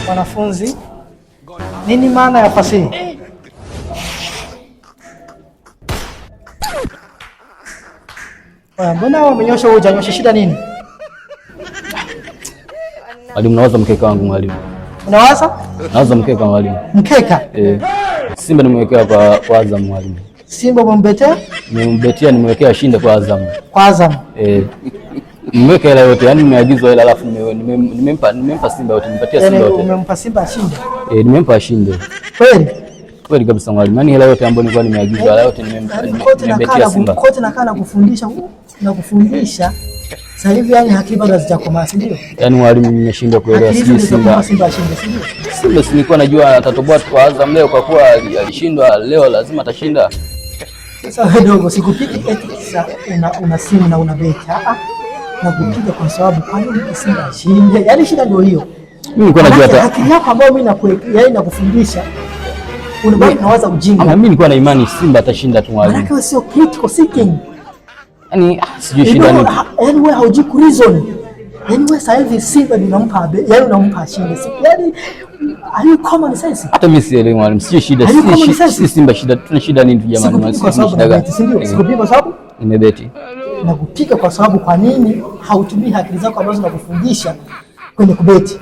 Wanafunzi, nini maana ya fasihi? Mbona wamenyosha hujanyosha, shida nini? Mwalimu, nawaza mkeka wangu mwalimu. Unawaza? Nawaza mkeka mwalimu. Mkeka? Simba nimewekea kwa Azam mwalimu. Simba umembetea? Nimembetea, nimewekea ashinde kwa Azam. Kwa Azam? Nimeweka hela yote, yani nimeagizwa hela alafu nimempa Simba yote, nimepatia Simba yote. Umempa Simba ashinde? Nimempa ashinde. Kweli? Kweli kabisa mwalimu. Yani hela yote ambayo nilikuwa nimeagizwa, hela yote nimembetea Simba. Kote nakaa na kufundisha. Sasa hivi yani akili bado hazijakomaa, si ndio? Yani mwalimu, nimeshindwa kuelewa Simba ashinde, si ndio? Simba nilikuwa najua atatoboa kwa Azam leo, kwa kuwa alishindwa leo lazima atashinda. Sasa wewe dogo, sikupiki eti una simu na una beti. Nakupiga kwa sababu kwa nini Simba ashinde? Yaani shida ndio hiyo. Mimi nilikuwa najua hata akili yako ambayo mimi nakufundisha unabaki nawaza ujinga. Mimi nilikuwa na imani Simba atashinda tu mwalimu. Maana sio critical thinking. Yaani sijui shida nini. Yaani wewe hauji ku reason. Yaani wewe sasa hivi Simba unampa ashinde. Yaani are you common sense? Hata mimi sielewi mwalimu. Sio shida, si Simba shida. Tuna shida nini tu jamani? Sikupika kwa sababu nimebeti. Nakupika kwa sababu kwa nini hautumii akili zako ambazo nakufundisha kwenye kubeti?